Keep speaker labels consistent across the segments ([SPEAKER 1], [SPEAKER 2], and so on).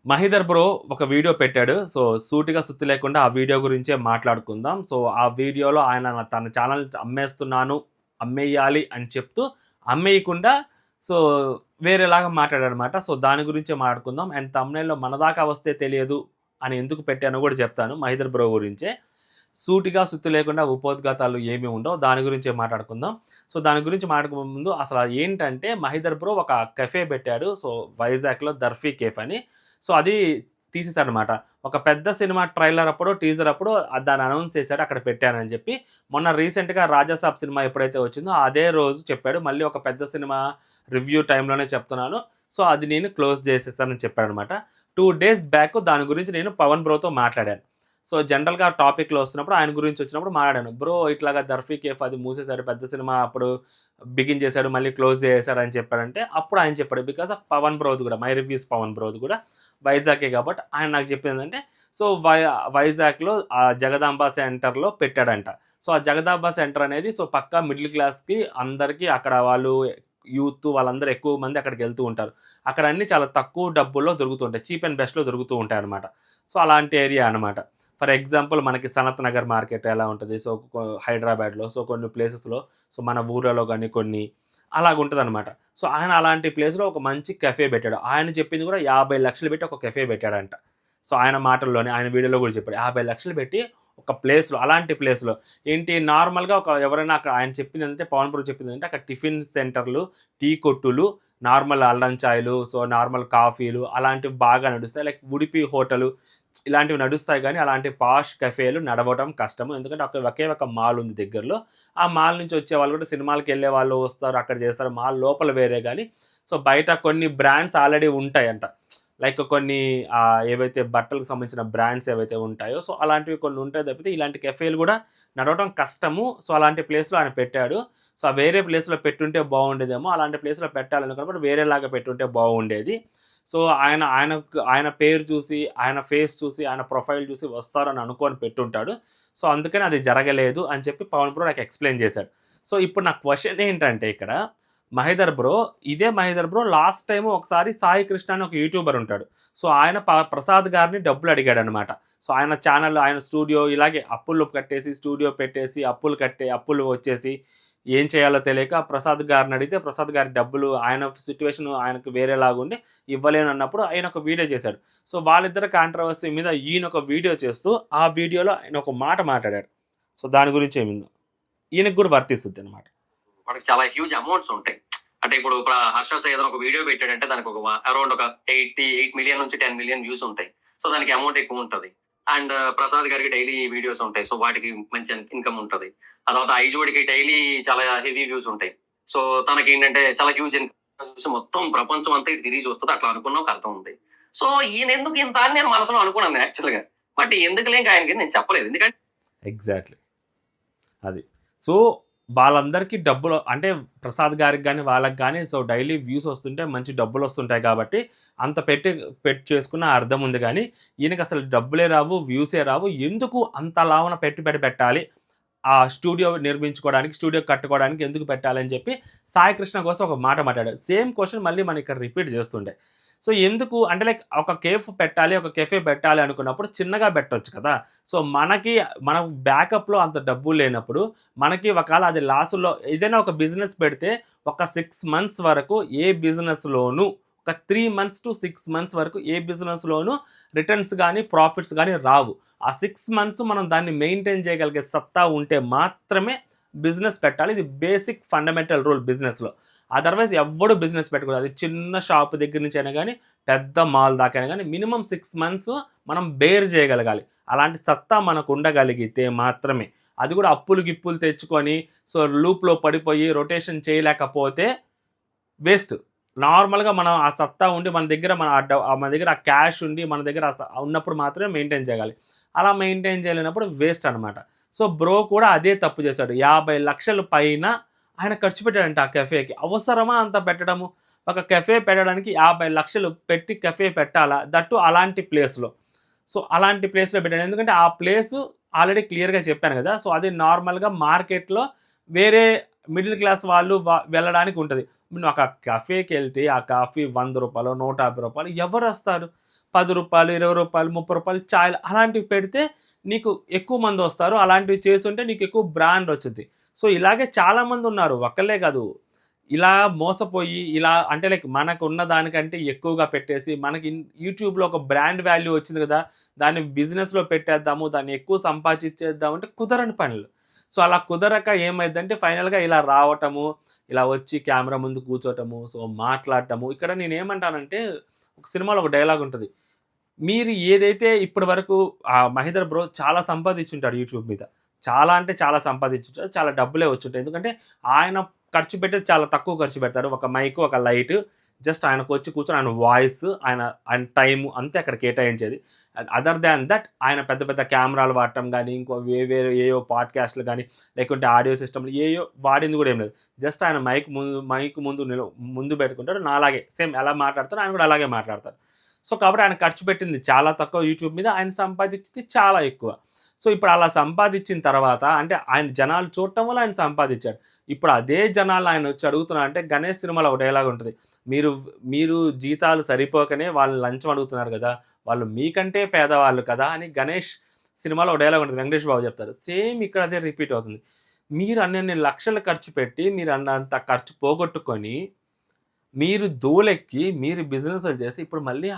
[SPEAKER 1] Mahidhar bro ఒక video పెట్టాడు. So, సూటిగా సుత్తి లేకుండా ఆ వీడియో గురించే మాట్లాడుకుందాం. సో, ఆ వీడియోలో ఆయన తన ఛానెల్ అమ్మేస్తున్నాను, అమ్మేయాలి అని చెప్తూ అమ్మేయకుండా సో, వేరేలాగా మాట్లాడాడనమాట. సో, దాని గురించే మాట్లాడుకుందాం. అండ్ థంబ్‌నెయిల్‌లో మనదాకా వస్తే తెలియదు అని ఎందుకు పెట్టానో కూడా చెప్తాను మహీధర్ బ్రో గురించే. సూటిగా సుత్తి లేకుండా ఉపోద్ఘాతాలు ఏమి ఉండవు. దాని గురించే మాట్లాడుకుందాం. సో, దాని గురించి మాట్లాడుకునే ముందు అసలు ఏంటంటే మహీధర్ బ్రో ఒక కెఫే పెట్టాడు. సో, వైజాగ్‌లో దర్ఫీ కేఫ్ అని. సో, అది తీసేసాడనమాట. ఒక పెద్ద సినిమా ట్రైలర్ అప్పుడో, టీజర్ అప్పుడో దాన్ని అనౌన్స్ చేశాడు. అక్కడ పెట్టానని చెప్పి. మొన్న రీసెంట్‌గా 'రాజాసాబ్' సినిమా ఎప్పుడైతే వచ్చిందో అదే రోజు చెప్పాడు. మళ్ళీ ఒక పెద్ద సినిమా రివ్యూ టైమ్‌లోనే చెప్తున్నాను. సో, అది నేను క్లోజ్ చేసేసానని చెప్పాడనమాట. 2 డేస్ బ్యాక్ దాని గురించి నేను పవన్ బ్రోతో మాట్లాడాను. సో, జనరల్‌గా టాపిక్‌లో వస్తున్నప్పుడు ఆయన గురించి వచ్చినప్పుడు మాట్లాడాను. బ్రో ఇట్లాగా 'దర్ఫీ కేఫ్' అది మూసేశారు. పెద్ద సినిమా అప్పుడు బిగిన్ చేశాడు. మళ్ళీ క్లోజ్ చేసేసారు అని చెప్పాడంటే అప్పుడు ఆయన చెప్పాడు. బికాస్ ఆఫ్ పవన్ బ్రోది కూడా మై రివ్యూస్ పవన్ బ్రోది కూడా వైజాగే కాబట్టి ఆయన నాకు చెప్పిందేంటంటే సో, వైజాగ్‌లో జగదాంబ సెంటర్‌లో పెట్టాడంట. సో, ఆ జగదాంబ సెంటర్ అనేది సో, పక్కా మిడిల్ క్లాస్‌కి అందరికీ అక్కడ వాళ్ళు యూత్ వాళ్ళందరూ ఎక్కువ మంది అక్కడికెళ్తూ ఉంటారు. అక్కడ అన్నీ చాలా తక్కువ డబ్బుల్లో దొరుకుతుంటాయి. చీప్ అండ్ బెస్ట్‌లో దొరుకుతూ ఉంటాయన్నమాట. సో, అలాంటి ఏరియా అనమాట. ఫర్ ఎగ్జాంపుల్ మనకి సనత్ నగర్ మార్కెట్ ఎలా ఉంటది. సో, హైదరాబాద్‌లో సో, కొన్ని ప్లేసెస్‌లో సో, మన ఊర్లలో గాని కొన్ని అలాగుంటదనమాట. సో, ఆయన అలాంటి ప్లేస్‌లో ఒక మంచి కెఫే పెట్టాడు. ఆయన చెప్పింది కూడా 50,00,000 పెట్టి ఒక కెఫే పెట్టాడంట. సో, ఆయన మాటల్లోనే ఆయన వీడియోలో కూడా చెప్పాడు. 50,00,000 పెట్టి ఒక ప్లేస్‌లో అలాంటి ప్లేస్‌లో ఏంటి నార్మల్‌గా ఒక ఎవరైనా అక్కడ ఆయన చెప్పిందేంటంటే పవన్ బ్రో చెప్పిందేంటంటే అక్కడ టిఫిన్ సెంటర్‌లు, టీ కొట్టులు, నార్మల్ అల్లం చాయలు, సో, నార్మల్ కాఫీలు అలాంటివి బాగా నడుస్తాయి. లైక్ ఉడిపి హోటలు ఇలాంటివి నడుస్తాయి గానీ, అలాంటి పాష్ కఫేలు నడవడం కష్టము. ఎందుకంటే ఒకే ఒక మాల్ ఉంది దగ్గరలో. ఆ మాల్ నుంచి వచ్చేవాళ్ళు కూడా సినిమాలకెళ్ళే వాళ్ళు వస్తారు, అక్కడ చేస్తారు. మాల్ లోపల వేరే గానీ, సో, బయట కొన్ని బ్రాండ్స్ ఆల్రెడీ ఉంటాయంట. లైక్ కొన్ని ఏవైతే బట్టలకు సంబంధించిన బ్రాండ్స్ ఏవైతే ఉంటాయో, సో, అలాంటివి కొన్ని ఉంటాయి తప్పితే ఇలాంటి కెఫేలు గూడా నడవడం కష్టము. సో, అలాంటి ప్లేస్‌లో ఆయన పెట్టాడు. సో, ఆ వేరే ప్లేస్‌లో పెట్టుంటే బావుండేదేమో. అలాంటి ప్లేస్‌లో పెట్టాలనుకున్నప్పుడు వేరేలాగా పెట్టుంటే బావుండేది. సో, ఆయన పేరు చూసి, ఆయన ఫేస్ చూసి, ఆయన ప్రొఫైల్ చూసి వస్తారని అనుకోని పెట్టుంటాడు. సో, అందుకని అది జరగలేదు అని చెప్పి పవన్ బ్రో నాకు ఎక్స్‌ప్లెయిన్ చేశాడు. సో, ఇప్పుడు నా క్వెషన్ ఏంటంటే ఇక్కడ ఇదే మహేధర్ బ్రో లాస్ట్ టైమ్ ఒకసారి సాయి కృష్ణ అని ఒక యూట్యూబర్ ఉంటాడు. సో, ఆయన ప్రసాద్ గారిని డబ్బులు అడిగాడనమాట. సో, ఆయన ఛానెల్, ఆయన స్టూడియో ఇలాగే అప్పులు కట్టేసి, స్టూడియో పెట్టేసి, అప్పులు వచ్చేసి ఏం చేయాలో తెలియక ప్రసాద్ గారిని అడిగితే, ప్రసాద్ గారి డబ్బులు ఆయన సిట్యుయేషన్ ఆయనకు వేరేలాగుండి ఇవ్వలేనన్నప్పుడు ఆయన ఒక వీడియో చేశాడు. సో, వాళ్ళిద్దరి కాంట్రవర్సీ మీద ఈయన ఒక వీడియో చేస్తూ, ఆ వీడియోలో ఆయన ఒక మాట మాట్లాడాడు. సో, దాని గురించి ఏమిందో ఈయనకు కూడా వర్తిస్తుందనమాట.
[SPEAKER 2] మనకి చాలా హ్యూజ్ అమౌంట్స్ ఉంటాయి. అంటే ఇప్పుడు హర్ష ఏదైనా ఒక వీడియో పెట్టాడంటే దానికి ఒక అరౌండ్ ఒక 8 మిలియన్ నుంచి 10 మిలియన్ వ్యూస్ ఉంటాయి. సో దానికి అమౌంట్ ఎక్కువ ఉంటది. అండ్ ప్రసాద్ గారికి డైలీ వీడియోస్ ఉంటాయి. సో వాటికి మంచి ఇన్కమ్ ఉంటది. ఆ తర్వాత ఐజోడికి డైలీ చాలా హెవీ వ్యూస్ ఉంటాయి. సో తనకి ఏంటంటే చాలా హ్యూజ్ ఇన్కమ్ చూసి మొత్తం ప్రపంచం అంతా ఇటు తిరిగి చూస్తుంది. అట్లా అనుకున్న ఒక అర్థం ఉంది. సో ఈయన ఎందుకు ఇంత అని నేను మనసులో అనుకున్నాను యాక్చువల్ గా. బట్ ఎందుకులే ఇంకా ఆయనకి నేను చెప్పలేదు. ఎందుకంటే
[SPEAKER 1] ఎగ్జాక్ట్‌లీ. అది. సో, వాళ్ళందరికీ డబ్బులు అంటే ప్రసాద్ గారికి గాని, వాళ్ళకి గాని సో, డైలీ వ్యూస్ వస్తుంటే మంచి డబ్బులొస్తుంటాయి కాబట్టి, అంత పెట్టి చేసుకున్న అర్థం ఉంది గానీ, ఈయనకసలు డబ్బులే రావు, వ్యూసే రావు. ఎందుకు అంత లావున పెట్టుబడి పెట్టాలి? ఆ స్టూడియో నిర్మించుకోవడానికి, స్టూడియో కట్టుకోవడానికి ఎందుకు పెట్టాలని చెప్పి, సాయి కృష్ణ కోసం ఒక మాట మాట్లాడాడు. సేమ్ క్వెషన్ మళ్ళీ మనం ఇక్కడ రిపీట్ చేస్తుండే. సో, ఎందుకు అంటే లైక్ ఒక ఒక కెఫే పెట్టాలి అనుకున్నప్పుడు చిన్నగా పెట్టొచ్చు కదా! సో, మన బ్యాకప్‌లో అంత డబ్బులు లేనప్పుడు, మనకి ఒకవేళ అది లాసుల్లో ఏదైనా ఒక బిజినెస్ పెడితే ఒక 6 మంత్స్ వరకు ఏ బిజినెస్‌లోనూ ఒక 3 మంత్స్ టు 6 మంత్స్ వరకు ఏ బిజినెస్‌లోనూ రిటర్న్స్ గాని, ప్రాఫిట్స్ గాని రావు. ఆ 6 మంత్స్ మనం దాన్ని మెయింటైన్ చేయగలిగే సత్తా ఉంటే మాత్రమే బిజినెస్ పెట్టాలి. ఇది బేసిక్ ఫండమెంటల్ రూల్ బిజినెస్‌లో. అదర్‌వైజ్ ఎవ్వడు బిజినెస్ పెట్టకూడదు. అది చిన్న షాప్ దగ్గర నుంచి అయినా గానీ, పెద్ద మాల్ దాకా అయినా గానీ, మినిమమ్ 6 మంత్స్ మనం బేర్ చేయగలగాలి. అలాంటి సత్తా మనకు ఉండగలిగితే మాత్రమే. అది కూడా అప్పులు గిప్పులు తెచ్చుకొని, సో, లూప్‌లో పడిపోయి రొటేషన్ చేయలేకపోతే వేస్ట్. నార్మల్‌గా మనం ఆ సత్తా ఉండి మన దగ్గర ఆ క్యాష్ ఉండి మన దగ్గర ఉన్నప్పుడు మాత్రమే మెయింటైన్ చేయగాలి. అలా మెయింటైన్ చేయలేనప్పుడు వేస్ట్ అనమాట. సో, బ్రో కూడా అదే తప్పు చేశాడు. 50,00,000 పైన ఆయన ఖర్చు పెట్టాడంట ఆ కెఫేకి. అవసరమా అంత పెట్టడము? ఒక కెఫే పెట్టడానికి 50,00,000 పెట్టి కెఫే పెట్టాలా? దట్టు అలాంటి ప్లేస్‌లో. సో, అలాంటి ప్లేస్‌లో పెట్టాడు. ఎందుకంటే ఆ ప్లేసు ఆల్రెడీ క్లియర్‌గా చెప్పాను గదా! సో, అది నార్మల్‌గా మార్కెట్‌లో వేరే మిడిల్ క్లాస్ వాళ్ళు వెళ్ళడానికి ఉంటుంది. నువ్వు ఒక కఫేకి వెళ్తే ఆ కాఫీ రూ. 100, రూ. 150 ఎవరు వస్తారు? రూ. 10, రూ. 20, రూ. 30 చాయ్‌లు అలాంటివి పెడితే నీకు ఎక్కువ మంది వస్తారు. అలాంటివి చేసుంటే నీకు ఎక్కువ బ్రాండ్ వచ్చిద్ది. సో, ఇలాగే చాలామంది ఉన్నారు. ఒక్కళ్ళే కాదు. ఇలా మోసపోయి ఇలా అంటే లైక్ మనకున్న దానికంటే ఎక్కువగా పెట్టేసి మనకి యూట్యూబ్‌లో ఒక బ్రాండ్ వాల్యూ వచ్చింది కదా! దాన్ని బిజినెస్‌లో పెట్టేద్దాము, దాన్ని ఎక్కువ సంపాదించేద్దాం అంటే కుదరని పనులు. సో, అలా కుదరక ఏమైద్దంటే ఫైనల్‌గా ఇలా రావటము, ఇలా వచ్చి కెమెరా ముందు కూర్చోటము, సో, మాట్లాడటము. ఇక్కడ నేనేమంటానంటే ఒక సినిమాలో ఒక డైలాగ్ ఉంటది. మీరు ఏదైతే ఇప్పటి వరకు 'మహేంద్ర బ్రో' చాలా సంపాదించుంటాడు యూట్యూబ్ మీద. చాలా అంటే చాలా సంపాదించుంటాడు. చాలా డబ్బులే వచ్చుంటాయి. ఎందుకంటే ఆయన ఖర్చు పెట్టేది చాలా తక్కువ ఖర్చు పెడతారు. ఒక మైకు, ఒక లైటు, జస్ట్ ఆయనకొచ్చి కూర్చొని ఆయన వాయిస్, ఆయన టైము అంతే అక్కడ కేటాయించేది. అదర్ దాన్ దట్ ఆయన పెద్ద పెద్ద కెమెరాలు వాడటం గానీ, ఇంకో వేరే ఏయో పాడ్‌కాస్ట్‌లు గానీ, లేకుంటే ఆడియో సిస్టమ్‌లు ఏయో వాడింది గూడా ఏం లేదు. జస్ట్ ఆయన మైక్ ముందు పెట్టుకుంటాడు. నాలాగే సేమ్ ఎలా మాట్లాడతారో ఆయన గూడా అలాగే మాట్లాడతారు. సో, కాబట్టి ఆయన ఖర్చు పెట్టింది చాలా తక్కువ యూట్యూబ్ మీద. ఆయన సంపాదించింది చాలా ఎక్కువ. సో, ఇప్పుడు అలా సంపాదించిన తర్వాత అంటే ఆయన జనాలు చూడటం వల్ల ఆయన సంపాదించాడు. ఇప్పుడు అదే జనాలు ఆయనొచ్చి అడుగుతున్నారంటే 'గణేష్' సినిమాలో ఒక డైలాగ్ ఉంటది. మీరు మీరు జీతాలు సరిపోకనే వాళ్ళు లంచం అడుగుతున్నారు గదా! వాళ్ళు మీకంటే పేదవాళ్ళు కదా! అని 'గణేష్' సినిమాలో ఒక డైలాగ్ ఉంటది. వెంకటేష్ బాబు చెప్తారు. సేమ్ ఇక్కడ అదే రిపీట్ అవుతుంది. మీరు అన్నన్ని లక్షలు ఖర్చు పెట్టి మీరు అన్నంత ఖర్చు పోగొట్టుకొని మీరు దూలెక్కి, మీరు బిజినెస్‌లు చేసి, ఇప్పుడు మళ్ళీ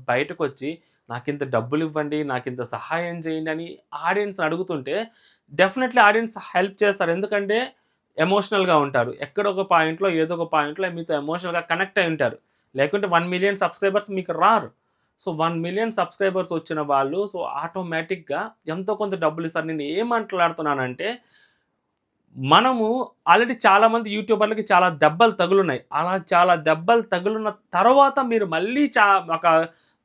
[SPEAKER 1] బయటకొచ్చి నాకింత డబ్బులివ్వండి, నాకింత సహాయం చేయండి అని ఆడియన్స్‌ని అడుగుతుంటే, డెఫినెట్‌లీ ఆడియన్స్ హెల్ప్ చేస్తారు. ఎందుకంటే ఎమోషనల్‌గా ఉంటారు. ఎక్కడో ఒక పాయింట్‌లో, ఏదో ఒక పాయింట్‌లో మీతో ఎమోషనల్‌గా కనెక్ట్ అయ్యి ఉంటారు. లేకుంటే 1,000,000 సబ్‌స్క్రైబర్స్ మీకు రారు. సో, 1,000,000 సబ్‌స్క్రైబర్స్ వచ్చిన వాళ్ళు సో, ఆటోమేటిక్‌గా ఎంతో కొంత డబ్బులిస్తారు. నేను ఏం మాట్లాడుతున్నానంటే మనము ఆల్రెడీ చాలామంది యూట్యూబర్‌లకి చాలా దెబ్బలు తగులున్నాయి. అలా చాలా దెబ్బలు తగులున్న తర్వాత మీరు మళ్ళీ ఒక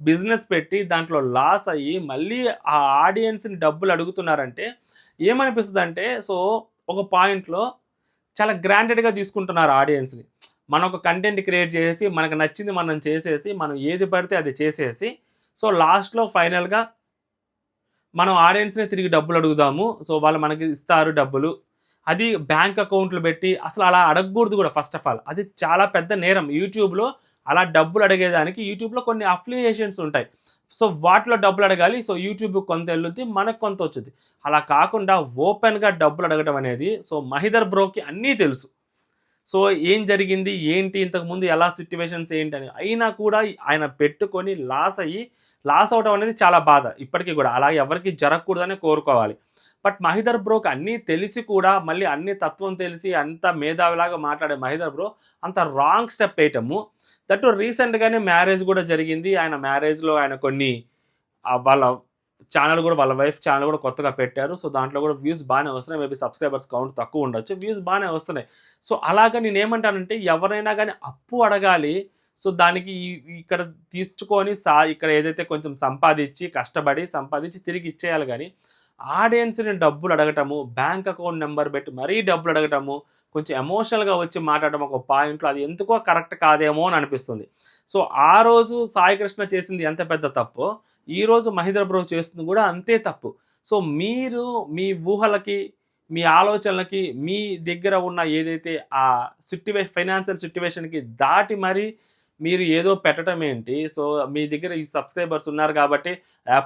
[SPEAKER 1] బిజినెస్ పెట్టి దాంట్లో లాస్ అయ్యి మళ్ళీ ఆ ఆడియన్స్‌ని డబ్బులు అడుగుతున్నారంటే ఏమనిపిస్తదంటే సో, ఒక పాయింట్‌లో చాలా గ్రాంటెడ్‌గా తీసుకుంటున్నారు ఆడియన్స్‌ని. మనం ఒక కంటెంట్ క్రియేట్ చేసేసి మనకు నచ్చింది మనం చేసేసి మనం ఏది పడితే అది చేసేసి సో, లాస్ట్‌లో ఫైనల్‌గా మనం ఆడియన్స్‌నే తిరిగి డబ్బులు అడుగుదాము. సో, వాళ్ళు మనకి ఇస్తారు డబ్బులు. అది బ్యాంక్ అకౌంట్‌లు పెట్టి అసలు అలా అడగకూడదు కూడా ఫస్ట్ ఆఫ్ ఆల్. అది చాలా పెద్ద నేరం. యూట్యూబ్‌లో అలా డబ్బులు అడిగేదానికి యూట్యూబ్‌లో కొన్ని అఫిలియేషన్స్ ఉంటాయి. సో, వాటిలో డబ్బులు అడగాలి. సో, యూట్యూబ్‌కి కొంత ఎళ్ళుద్ది. మనకు కొంత వచ్చుద్ది. అలా కాకుండా ఓపెన్‌గా డబ్బులు అడగడం అనేది సో, మహేందర్ బ్రోకి అన్నీ తెలుసు. సో, ఏం జరిగింది? ఏంటి? ఇంతకుముందు ఎలా సిట్యుయేషన్స్ ఏంటని. అయినా కూడా ఆయన పెట్టుకొని లాస్ అవ్వడం అనేది చాలా బాధ. ఇప్పటికి గూడా. అలా ఎవరికీ జరగకూడదనే కోరుకోవాలి. బట్ మహేందర్ బ్రోకి అన్నీ తెలిసి కూడా మళ్ళీ అన్ని తత్వం తెలిసి అంత మేధావిలాగా మాట్లాడే మహేందర్ బ్రో అంత రాంగ్ స్టెప్ ఏయటము. దట్ రీసెంట్‌గానే మ్యారేజ్ గూడా జరిగింది. ఆయన మ్యారేజ్‌లో ఆయన కొన్ని వాళ్ళ ఛానెల్ గూడా వాళ్ళ వైఫ్ ఛానెల్ గూడా కొత్తగా పెట్టారు. సో, దాంట్లో గూడా వ్యూస్ బానే వస్తున్నాయి. మేబీ సబ్‌స్క్రైబర్స్ కౌంట్ తక్కువుండొచ్చు. వ్యూస్ బానే వస్తున్నాయి. సో, అలాగా నేనేమంటానంటే ఎవరైనా గానీ అప్పు అడగాలి. సో, దానికి ఇక్కడ తీసుకొని ఇక్కడ ఏదైతే కొంచెం కష్టపడి సంపాదించి తిరిగి ఇచ్చేయాలి గానీ, ఆడియన్స్‌ని డబ్బులు అడగటము, బ్యాంక్ అకౌంట్ నంబర్ పెట్టి మరీ డబ్బులు అడగటము, కొంచెం ఎమోషనల్‌గా వచ్చి మాట్లాడడం ఒక పాయింట్‌లో అది ఎందుకో కరెక్ట్ కాదేమో అని అనిపిస్తుంది. సో, ఆ రోజు సాయి కృష్ణ చేసింది ఎంత పెద్ద తప్పో, ఈరోజు మహేంద్ర బ్రో చేస్తుంది గూడా అంతే తప్పు. సో, మీరు మీ ఊహలకి, మీ ఆలోచనలకి, మీ దగ్గర ఉన్న ఏదైతే ఆ ఫైనాన్షియల్ సిట్యుయేషన్‌కి దాటి మరి మీరు ఏదో పెట్టటం ఏంటి? సో, మీ దగ్గర ఈ సబ్‌స్క్రైబర్స్ ఉన్నారు గాబట్టి,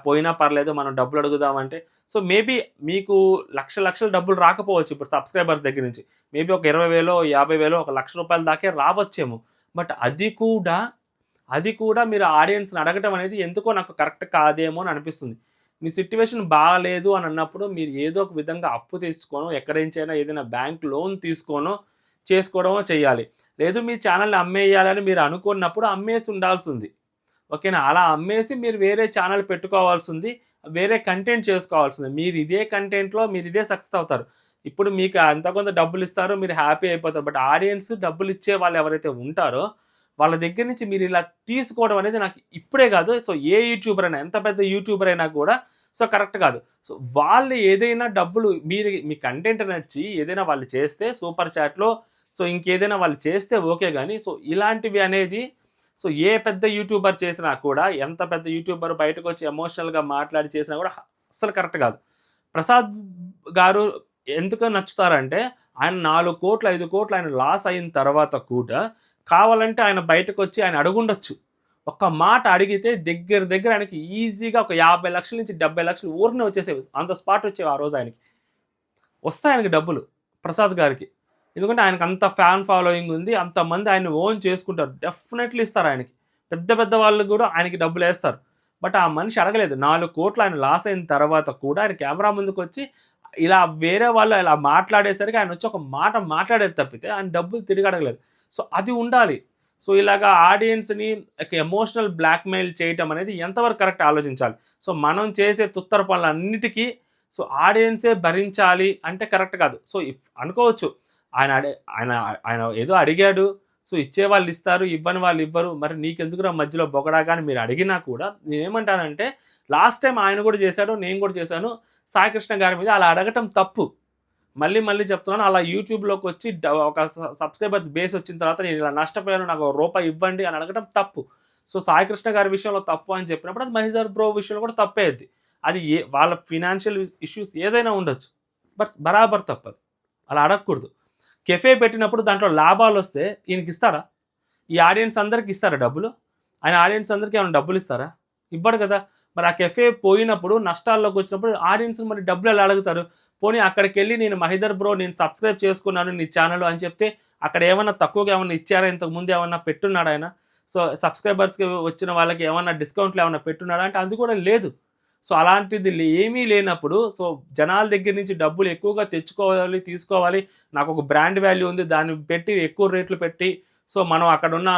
[SPEAKER 1] పోయినా పర్లేదు మనం డబ్బులు అడుగుదామంటే సో, మేబీ మీకు లక్షలు డబ్బులు రాకపోవచ్చు ఇప్పుడు సబ్‌స్క్రైబర్స్ దగ్గర నుంచి. మేబీ ఒక 20,000, 50,000, ఒక ₹1,00,000 దాకే రావచ్చేమో. బట్ అది కూడా మీరు ఆడియన్స్‌ని అడగటం అనేది ఎందుకో నాకు కరెక్ట్ కాదేమో అని అనిపిస్తుంది. మీ సిట్యుయేషన్ బాలేదు అని అన్నప్పుడు మీరు ఏదో ఒక విధంగా అప్పు తెచ్చుకోనో, ఎక్కడి నుంచైనా ఏదైనా బ్యాంక్ లోన్ తీసుకోనో, చేసుకోవడమో చేయాలి. లేదు మీ ఛానెల్‌ని అమ్మేయాలని మీరు అనుకున్నప్పుడు అమ్మేసి ఉండాల్సింది. ఓకేనా? అలా అమ్మేసి మీరు వేరే ఛానెల్ పెట్టుకోవాల్సింది. వేరే కంటెంట్ చేసుకోవాల్సింది. మీరు ఇదే కంటెంట్‌లో మీరు ఇదే సక్సెస్ అవుతారు. ఇప్పుడు మీకు ఎంతో కొంత డబ్బులిస్తారు. మీరు హ్యాపీ అయిపోతారు. బట్ ఆడియన్స్ డబ్బులిచ్చే వాళ్ళు ఎవరైతే ఉంటారో, వాళ్ళ దగ్గర నుంచి మీరు ఇలా తీసుకోవడం అనేది నాకు ఇప్పుడే కాదు. సో, ఏ యూట్యూబర్ అయినా ఎంత పెద్ద యూట్యూబర్ అయినా కూడా సో, కరెక్ట్ కాదు. సో, వాళ్ళు ఏదైనా డబ్బులు మీ కంటెంట్ నచ్చి ఏదైనా వాళ్ళు చేస్తే సూపర్ చాట్‌లో సో, ఇంకేదైనా వాళ్ళు చేస్తే ఓకే గానీ, సో, ఇలాంటివి అనేది సో, ఏ పెద్ద యూట్యూబర్ చేసినా కూడా ఎంత పెద్ద యూట్యూబర్ బయటకొచ్చి ఎమోషనల్‌గా మాట్లాడి చేసినా కూడా అస్సలు కరెక్ట్ కాదు. ప్రసాద్ గారు ఎందుకు నచ్చుతారంటే ఆయన 4 కోట్లు 5 కోట్లు ఆయన లాస్ అయిన తర్వాత కూడా కావాలంటే ఆయన బయటకు వచ్చి ఆయన అడుగుండొచ్చు. ఒక్క మాట అడిగితే దగ్గర దగ్గర ఆయనకి ఈజీగా ఒక 50 లక్షల నుంచి 70 లక్షలు ఊరికనే వచ్చేసేవి. ఆన్ ద స్పాట్ వచ్చేవి ఆ రోజు ఆయనకి. వస్తాయి ఆయనకి డబ్బులు ప్రసాద్ గారికి. ఎందుకంటే ఆయనకు అంత ఫ్యాన్ ఫాలోయింగ్ ఉంది. అంతమంది ఆయన్ని ఓన్ చేసుకుంటారు. డెఫినెట్లీ ఇస్తారు ఆయనకి. పెద్ద పెద్ద వాళ్ళు కూడా ఆయనకి డబ్బులేస్తారు. బట్ ఆ మనిషి అడగలేదు. 4 కోట్లు ఆయన లాస్ అయిన తర్వాత కూడా ఆయన కెమెరా ముందుకొచ్చి ఇలా వేరే వాళ్ళు ఇలా మాట్లాడేసరికి ఆయన వచ్చి ఒక మాట మాట్లాడేది తప్పితే ఆయన డబ్బులు తిరిగి అడగలేదు. సో అది ఉండాలి. సో ఇలాగా ఆడియన్స్‌ని ఎమోషనల్ బ్లాక్‌మెయిల్ చేయటం అనేది ఎంతవరకు కరెక్ట్ ఆలోచించాలి. సో మనం చేసే తుత్తర పనులన్నిటికీ సో ఆడియన్సే భరించాలి అంటే కరెక్ట్ కాదు. సో అనుకోవచ్చు ఆయన ఆయన ఏదో అడిగాడు. సో ఇచ్చేవాళ్ళు ఇస్తారు, ఇవ్వని వాళ్ళు ఇవ్వరు. మరి నీకెందుకురా మధ్యలో బొగడాగా అని మీరు అడిగినా కూడా నేనేమంటానంటే లాస్ట్ టైం ఆయన కూడా చేశాడు, నేను కూడా చేశాను. సాయికృష్ణ గారి మీద అలా అడగటం తప్పు. మళ్ళీ మళ్ళీ చెప్తున్నాను. అలా యూట్యూబ్‌లోకి వచ్చి ఒక సబ్స్క్రైబర్స్ బేస్ వచ్చిన తర్వాత నేను ఇలా నష్టపోయాను, నాకు రూపాయి ఇవ్వండి అని అడగటం తప్పు. సో సాయికృష్ణ గారి విషయంలో తప్పు అని చెప్పినప్పుడు అది మహేందర్ బ్రో విషయంలో కూడా తప్పే అది. అది వాళ్ళ ఫినాన్షియల్ ఇష్యూస్ ఏదైనా ఉండొచ్చు. బట్ బరాబర్ తప్పదు. అలా అడగకూడదు. కెఫే పెట్టినప్పుడు దాంట్లో లాభాలు వస్తే ఈయనకి ఇస్తారా? ఈ ఆడియన్స్ అందరికి ఇస్తారా డబ్బులు? ఆయన ఆడియన్స్ అందరికీ ఏమైనా డబ్బులు ఇస్తారా? ఇవ్వడు కదా. మరి ఆ కెఫే పోయినప్పుడు నష్టాల్లోకి వచ్చినప్పుడు ఆడియన్స్ మరి డబ్బులు ఎలా అడుగుతారు? పోనీ అక్కడికెళ్ళి నేను మహేందర్ బ్రో నేను సబ్స్క్రైబ్ చేసుకున్నాను నీ ఛానల్ అని చెప్తే అక్కడ ఏమన్నా తక్కువగా ఏమన్నా ఇచ్చారా? ఇంతకుముందు ఏమన్నా పెట్టున్నాడా ఆయన? సో సబ్స్క్రైబర్స్‌కి వచ్చిన వాళ్ళకి ఏమన్నా డిస్కౌంట్లు ఏమన్నా పెట్టున్నాడా అంటే అది కూడా లేదు. సో అలాంటిది ఏమీ లేనప్పుడు సో జనాల దగ్గర నుంచి డబ్బులు ఎక్కువగా తెచ్చుకోవాలి, తీసుకోవాలి. నాకు ఒక బ్రాండ్ వాల్యూ ఉంది. దాన్ని పెట్టి ఎక్కువ రేట్లు పెట్టి సో మనం అక్కడున్న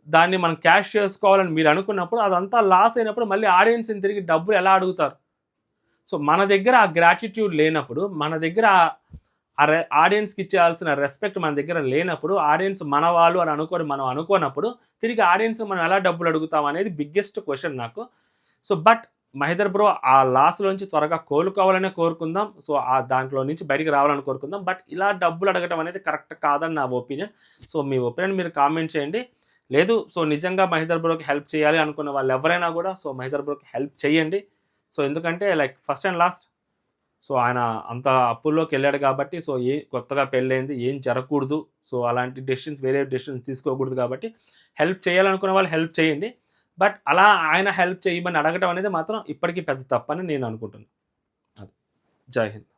[SPEAKER 1] దాన్ని మనం క్యాష్ చేసుకోవాలని మీరు అనుకున్నప్పుడు అదంతా లాస్ అయినప్పుడు మళ్ళీ ఆడియన్స్‌ని తిరిగి డబ్బులు ఎలా అడుగుతారు? సో మన దగ్గర ఆ గ్రాటిట్యూడ్ లేనప్పుడు, మన దగ్గర ఆడియన్స్‌కి ఇచ్చేయాల్సిన రెస్పెక్ట్ మన దగ్గర లేనప్పుడు, ఆడియన్స్ మన వాళ్ళు అని మనం అనుకోనప్పుడు తిరిగి ఆడియన్స్ మనం ఎలా డబ్బులు అడుగుతాం అనేది బిగ్గెస్ట్ క్వెషన్ నాకు. సో బట్ మహేందర్ బ్రో ఆ లాస్‌లోంచి త్వరగా కోలుకోవాలనే కోరుకుందాం. సో దాంట్లో నుంచి బయటికి రావాలని కోరుకుందాం. బట్ ఇలా డబ్బులు అడగటం అనేది కరెక్ట్ కాదని నా ఒపీనియన్. సో మీ ఒపీనియన్ మీరు కామెంట్ చేయండి. లేదు సో నిజంగా మహేందర్ బ్రోకి హెల్ప్ చేయాలి అనుకున్న వాళ్ళు ఎవరైనా కూడా సో మహేందర్ బ్రోకి హెల్ప్ చేయండి. సో ఎందుకంటే like first and last so ఆయన అంత అప్పుల్లోకి వెళ్ళాడు కాబట్టి సో కొత్తగా పెళ్ళైంది ఏం జరగకూడదు. సో అలాంటి వేరే డెసిషన్స్ తీసుకోకూడదు కాబట్టి హెల్ప్ చేయాలనుకున్న వాళ్ళు హెల్ప్ చేయండి. బట్ అలా ఆయన హెల్ప్ చేయమని అడగటం అనేది మాత్రం ఇప్పటికీ పెద్ద తప్పని నేను అనుకుంటున్నాను. అది. జై హింద్.